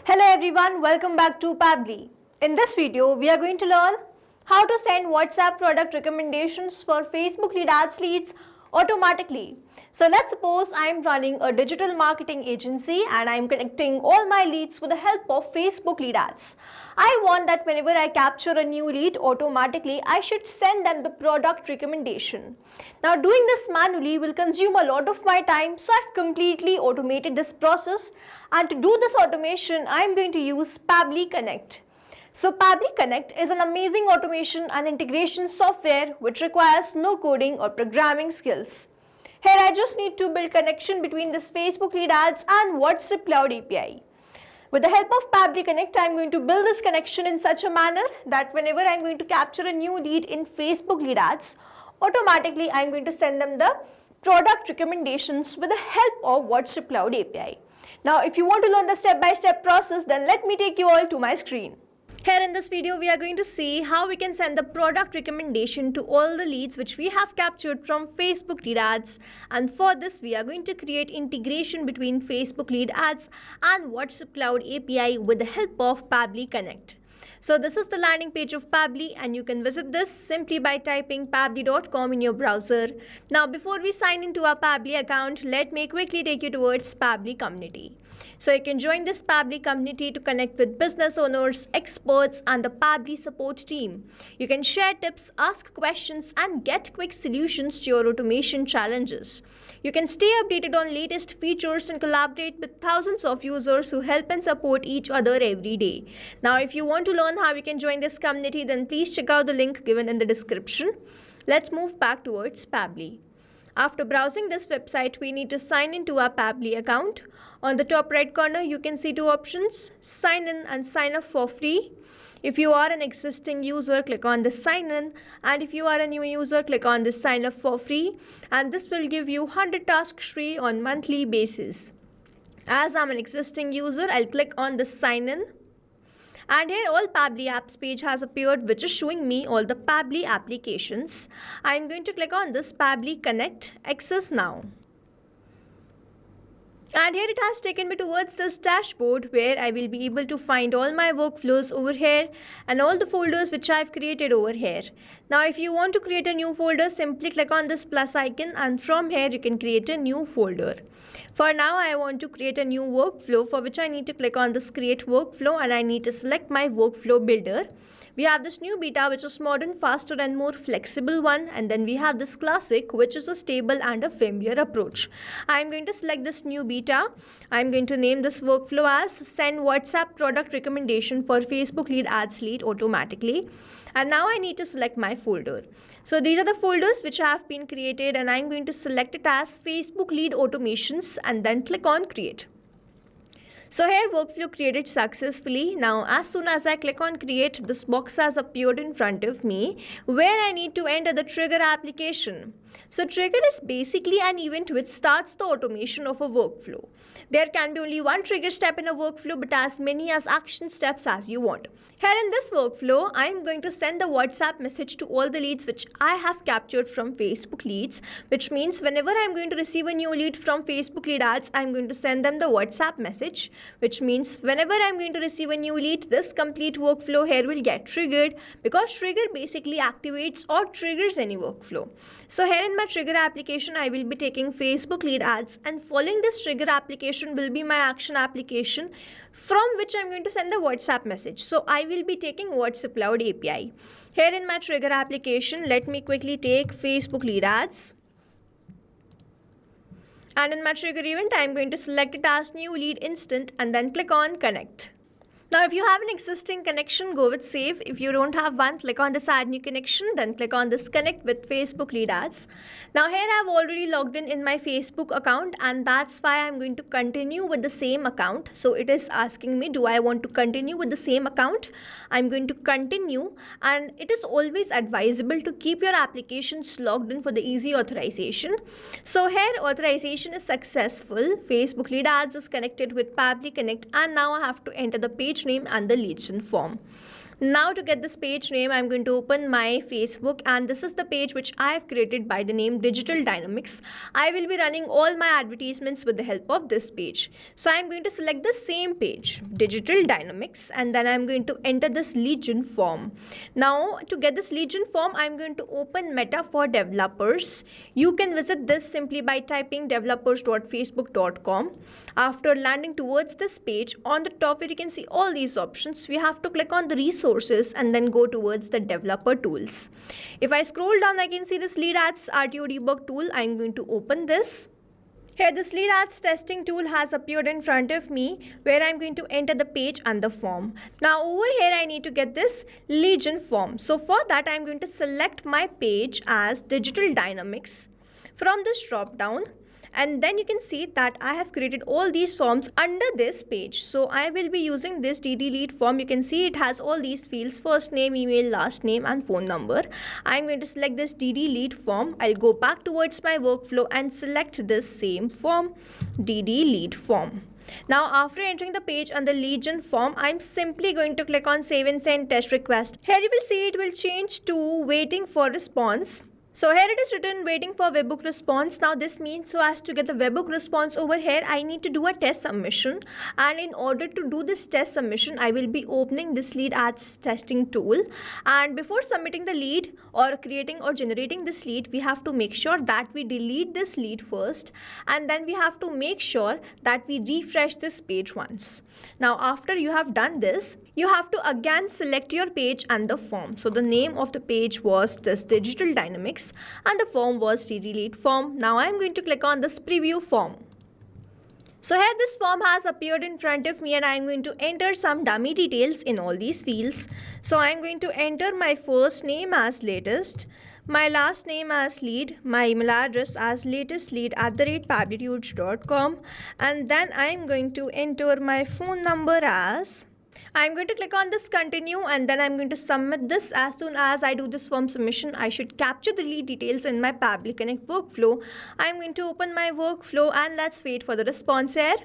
Hello everyone, welcome back to Pabbly. In this video, we are going to learn how to send WhatsApp product recommendations for Facebook lead ads leads automatically. So let's suppose I am running a digital marketing agency and I am connecting all my leads with the help of Facebook lead ads. I want that whenever I capture a new lead, automatically I should send them the product recommendation. Now doing this manually will consume a lot of my time, so I've completely automated this process, and to do this automation I am going to use Pabbly Connect. So Pabbly Connect is an amazing automation and integration software which requires no coding or programming skills. Here I just need to build connection between this Facebook lead ads and WhatsApp Cloud API. With the help of Pabbly Connect, I am going to build this connection in such a manner that whenever I am going to capture a new lead in Facebook lead ads, automatically I am going to send them the product recommendations with the help of WhatsApp Cloud API. Now if you want to learn the step-by-step process, then let me take you all to my screen. Here in this video, we are going to see how we can send the product recommendation to all the leads which we have captured from Facebook lead ads. And for this, we are going to create integration between Facebook lead ads and WhatsApp Cloud API with the help of Pabbly Connect. So this is the landing page of Pabbly, and you can visit this simply by typing pabbly.com in your browser. Now before we sign into our Pabbly account, let me quickly take you towards Pabbly community. So you can join this Pabbly community to connect with business owners, experts and the Pabbly support team. You can share tips, ask questions and get quick solutions to your automation challenges. You can stay updated on latest features and collaborate with thousands of users who help and support each other every day. Now if you want to learn how you can join this community, then please check out the link given in the description. Let's move back towards Pabbly. After browsing this website, we need to sign into our Pabbly account. On the top right corner, you can see two options, sign in and sign up for free. If you are an existing user, click on the sign in, and if you are a new user, click on the sign up for free, and this will give you 100 tasks free on monthly basis. As I'm an existing user, I'll click on the sign in. And here all Pabbly apps page has appeared, which is showing me all the Pabbly applications. I'm going to click on this Pabbly Connect, access now. And here it has taken me towards this dashboard where I will be able to find all my workflows over here and all the folders which I've created over here. Now if you want to create a new folder, simply click on this plus icon, and from here you can create a new folder. For now I want to create a new workflow, for which I need to click on this create workflow and I need to select my workflow builder. We have this new beta, which is modern, faster and more flexible one, and then we have this classic, which is a stable and a familiar approach. I am going to select this new beta. I am going to name this workflow as send WhatsApp product recommendation for Facebook lead ads lead automatically. And now I need to select my folder. So these are the folders which have been created, and I am going to select it as Facebook lead automations and then click on create. So here workflow created successfully. Now as soon as I click on create, this box has appeared in front of me where I need to enter the trigger application. So trigger is basically an event which starts the automation of a workflow. There can be only one trigger step in a workflow, but as many as action steps as you want. Here in this workflow, I am going to send the WhatsApp message to all the leads which I have captured from Facebook leads, which means whenever I am going to receive a new lead from Facebook lead ads, I am going to send them the WhatsApp message, which means whenever I am going to receive a new lead, this complete workflow here will get triggered, because trigger basically activates or triggers any workflow. So here in my trigger application, I will be taking Facebook lead ads, and following this trigger application will be my action application from which I'm going to send the WhatsApp message. So I will be taking WhatsApp Cloud API. Here in my trigger application, let me quickly take Facebook lead ads. And in my trigger event, I'm going to select it as new lead instant and then click on connect. Now if you have an existing connection, go with save. If you don't have one, click on this add new connection, then click on this connect with Facebook lead ads. Now here I've already logged in my Facebook account, and that's why I'm going to continue with the same account. So it is asking me, do I want to continue with the same account? I'm going to continue, and it is always advisable to keep your applications logged in for the easy authorization. So here authorization is successful. Facebook lead ads is connected with Pabbly Connect, and now I have to enter the page name and the lead gen form. Now to get this page name, I'm going to open my Facebook, and this is the page which I have created by the name Digital Dynamics. I will be running all my advertisements with the help of this page. So I'm going to select the same page, Digital Dynamics, and then I'm going to enter this lead gen form. Now to get this lead gen form, I'm going to open Meta for Developers. You can visit this simply by typing developers.facebook.com. After landing towards this page, on the top where you can see all these options, we have to click on the resources and then go towards the developer tools. If I scroll down, I can see this lead ads RTO debug tool. I'm going to open this. Here this lead ads testing tool has appeared in front of me, where I'm going to enter the page and the form. Now over here I need to get this lead gen form. So for that I'm going to select my page as Digital Dynamics from this drop down. And then you can see that I have created all these forms under this page. So I will be using this DD lead form. You can see it has all these fields: first name, email, last name and phone number. I'm going to select this DD lead form. I'll go back towards my workflow and select this same form, DD lead form. Now after entering the page and the lead gen form, I'm simply going to click on save and send test request. Here you will see it will change to waiting for response. So here it is written waiting for webhook response. Now this means so as to get the webhook response over here, I need to do a test submission. And in order to do this test submission, I will be opening this lead ads testing tool. And before submitting the lead or creating or generating this lead, we have to make sure that we delete this lead first. And then we have to make sure that we refresh this page once. Now after you have done this, you have to again select your page and the form. So the name of the page was this Digital Dynamics and the form was DD lead form. Now I'm going to click on this preview form. So here this form has appeared in front of me and I'm going to enter some dummy details in all these fields. So I'm going to enter my first name as latest, my last name as lead, my email address as latestlead@pabblytudes.com, and then I'm going to enter my phone number as. I'm going to click on this continue and then I'm going to submit this. As soon as I do this form submission, I should capture the lead details in my Pabbly Connect workflow. I'm going to open my workflow and let's wait for the response here.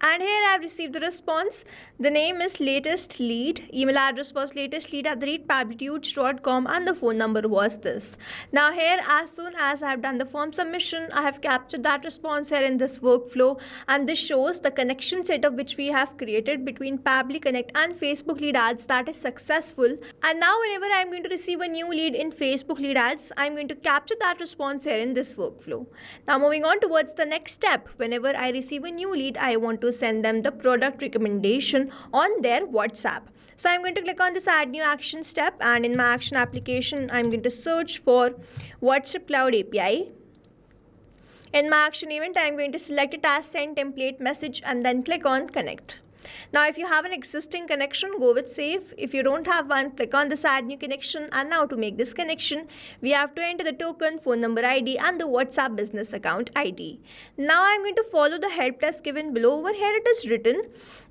And here I have received the response. The name is latest lead, email address was latestlead@pabblytudes.com, and the phone number was this. Now here, as soon as I have done the form submission, I have captured that response here in this workflow, and this shows the connection setup which we have created between Pabbly Connect and Facebook lead ads that is successful. And now whenever I am going to receive a new lead in Facebook lead ads, I am going to capture that response here in this workflow. Now moving on towards the next step, whenever I receive a new lead, I want to send them the product recommendation on their WhatsApp. So I'm going to click on this add new action step, and in my action application I'm going to search for WhatsApp Cloud API. In my action event I'm going to select it as send template message and then click on connect. Now if you have an existing connection, go with save. If you don't have one, click on this add new connection, and now to make this connection we have to enter the token, phone number ID and the WhatsApp business account ID. Now I'm going to follow the help desk given below. Over here it is written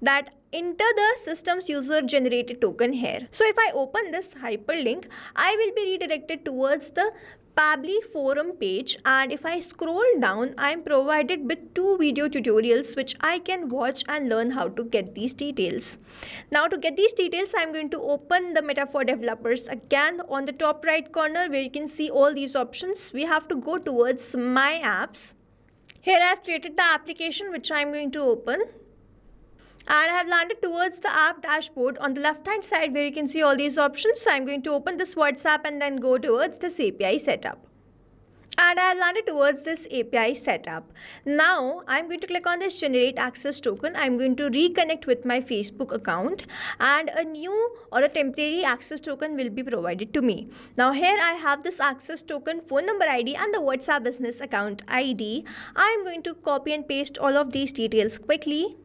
that enter the system's user generated token here. So if I open this hyperlink, I will be redirected towards the Pabbly forum page, and if I scroll down, I am provided with 2 video tutorials which I can watch and learn how to get these details. Now to get these details, I am going to open the Meta for Developers again. On the top right corner where you can see all these options, we have to go towards My Apps. Here I have created the application which I am going to open. And I have landed towards the app dashboard. On the left hand side where you can see all these options, I'm going to open this WhatsApp and then go towards this API setup. And I have landed towards this API setup. Now I'm going to click on this generate access token. I'm going to reconnect with my Facebook account, and a new or a temporary access token will be provided to me. Now here I have this access token, phone number ID and the WhatsApp business account ID. I'm going to copy and paste all of these details quickly.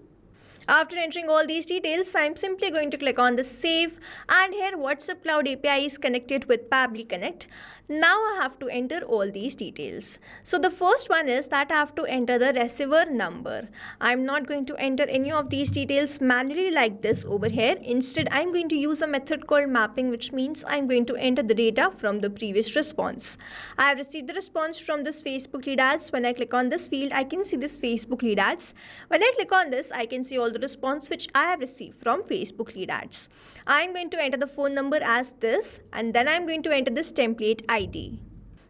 After entering all these details, I'm simply going to click on the save, and here WhatsApp Cloud API is connected with Pabbly Connect. Now I have to enter all these details. So the first one is that I have to enter the receiver number. I'm not going to enter any of these details manually like this over here. Instead, I'm going to use a method called mapping, which means I'm going to enter the data from the previous response. I have received the response from this Facebook lead ads. When I click on this field, I can see this Facebook lead ads. When I click on this, I can see all the response which I have received from Facebook lead ads. I'm going to enter the phone number as this, and then I'm going to enter this template ID.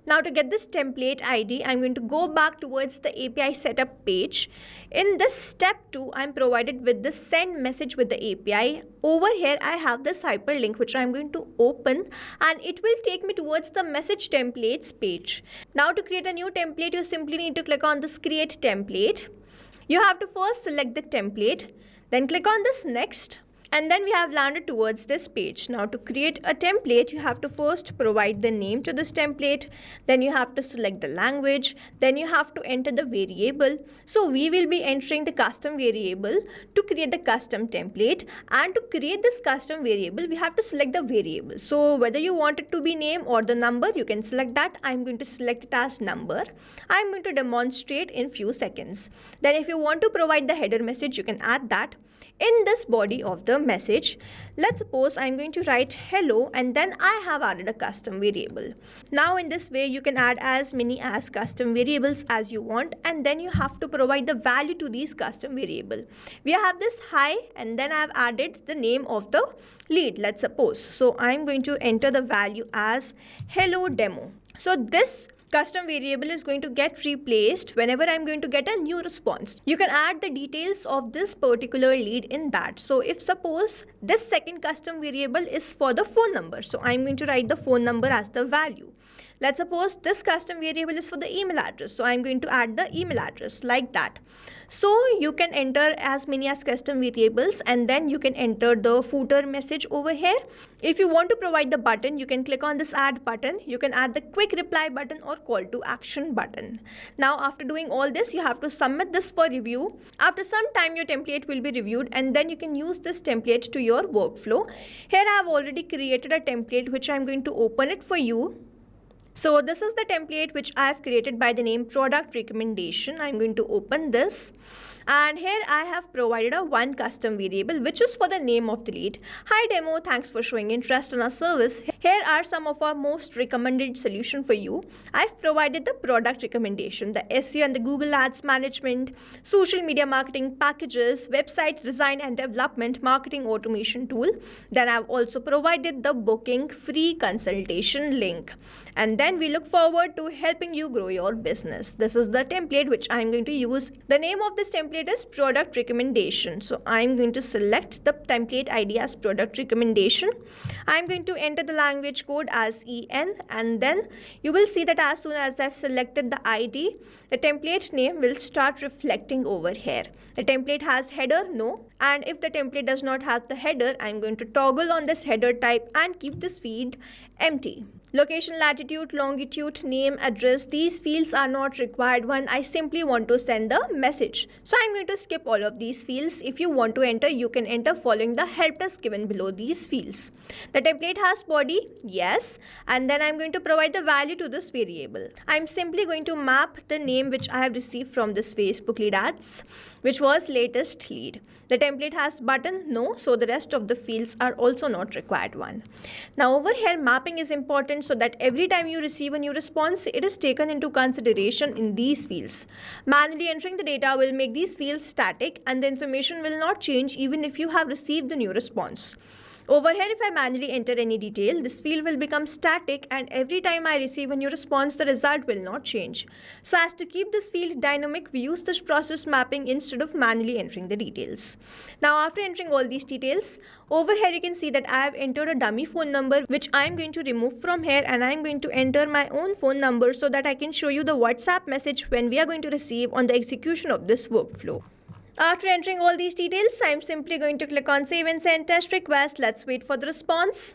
Now to get this template ID, I'm going to go back towards the API setup page. In this step 2, I'm provided with the send message with the API. Over here, I have this hyperlink which I'm going to open, and it will take me towards the message templates page. Now to create a new template, you simply need to click on this create template. You have to first select the template, then click on this next. And then we have landed towards this page. Now to create a template, you have to first provide the name to this template. Then you have to select the language. Then you have to enter the variable. So we will be entering the custom variable to create the custom template. And to create this custom variable, we have to select the variable. So whether you want it to be name or the number, you can select that. I'm going to select it as number. I'm going to demonstrate in few seconds. Then if you want to provide the header message, you can add that. In this body of the message, let's suppose I'm going to write hello, and then I have added a custom variable. Now in this way, you can add as many as custom variables as you want, and then you have to provide the value to these custom variable. We have this hi, and then I've added the name of the lead, let's suppose. So I'm going to enter the value as hello demo. So this custom variable is going to get replaced whenever I'm going to get a new response. You can add the details of this particular lead in that. So if suppose this second custom variable is for the phone number, so I'm going to write the phone number as the value. Let's suppose this custom variable is for the email address, so I'm going to add the email address like that. So you can enter as many as custom variables, and then you can enter the footer message over here. If you want to provide the button, you can click on this add button. You can add the quick reply button or call to action button. Now after doing all this, you have to submit this for review. After some time, your template will be reviewed, and then you can use this template to your workflow. Here I have already created a template which I'm going to open it for you. So this is the template which I have created by the name product recommendation. I'm going to open this, and here I have provided a one custom variable which is for the name of the lead. Hi demo, thanks for showing interest in our service. Here are some of our most recommended solution for you. I've provided the product recommendation, the SEO and the Google Ads management, social media marketing packages, website design and development, marketing automation tool. Then I've also provided the booking free consultation link. And then we look forward to helping you grow your business. This is the template which I'm going to use. The name of this template is product recommendation. So I'm going to select the template ID as product recommendation. I'm going to enter the language code as EN, and then you will see that as soon as I've selected the ID, the template name will start reflecting over here. The template has header, no, and if the template does not have the header, I'm going to toggle on this header type and keep this field empty. Location, latitude, longitude, name, address, these fields are not required when I simply want to send the message. So I'm going to skip all of these fields. If you want to enter, you can enter following the help desk given below these fields. The template has body, yes, and then I'm going to provide the value to this variable. I'm simply going to map the name which I have received from this Facebook lead ads, which was latest lead. The template has button, no, so the rest of the fields are also not required one. Now over here, mapping is important so that every time you receive a new response, it is taken into consideration in these fields. Manually entering the data will make these fields static, and the information will not change even if you have received the new response. Over here, if I manually enter any detail, this field will become static, and every time I receive a new response, the result will not change. So as to keep this field dynamic, we use this process mapping instead of manually entering the details. Now after entering all these details, over here you can see that I have entered a dummy phone number which I am going to remove from here, and I am going to enter my own phone number so that I can show you the WhatsApp message when we are going to receive on the execution of this workflow. After entering all these details, I am simply going to click on Save and Send Test Request. Let's wait for the response.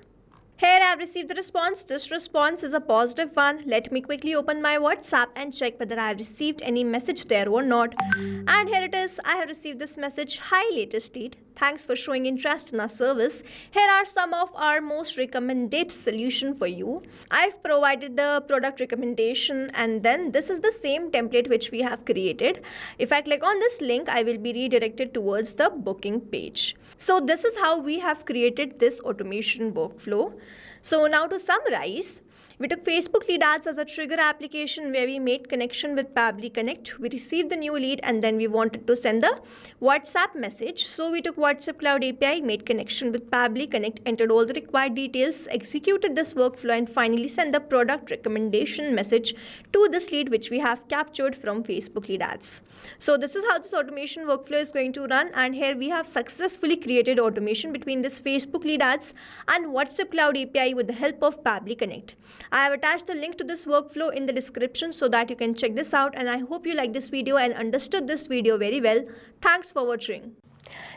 Here I have received the response. This response is a positive one. Let me quickly open my WhatsApp and check whether I have received any message there or not. And here it is. I have received this message. Hi latest lead. Thanks for showing interest in our service. Here are some of our most recommended solution for you. I've provided the product recommendation, and then this is the same template which we have created. If I click on this link, I will be redirected towards the booking page. So this is how we have created this automation workflow. So now to summarize, we took Facebook lead ads as a trigger application where we made connection with Pabbly Connect. We received the new lead and then we wanted to send the WhatsApp message. So we took WhatsApp Cloud API, made connection with Pabbly Connect, entered all the required details, executed this workflow, and finally sent the product recommendation message to this lead which we have captured from Facebook lead ads. So this is how this automation workflow is going to run, and here we have successfully created automation between this Facebook lead ads and WhatsApp Cloud API with the help of Pabbly Connect. I have attached the link to this workflow in the description so that you can check this out, and I hope you like this video and understood this video very well. Thanks for watching.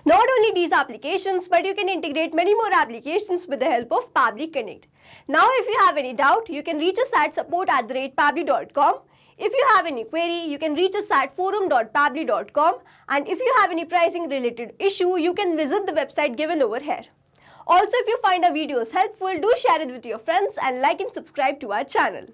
Not only these applications, but you can integrate many more applications with the help of Pabbly Connect. Now if you have any doubt, you can reach us at support@pabbly.com. If you have any query, you can reach us at forum.pabbly.com, and if you have any pricing related issue, you can visit the website given over here. Also, if you find our videos helpful, do share it with your friends and like and subscribe to our channel.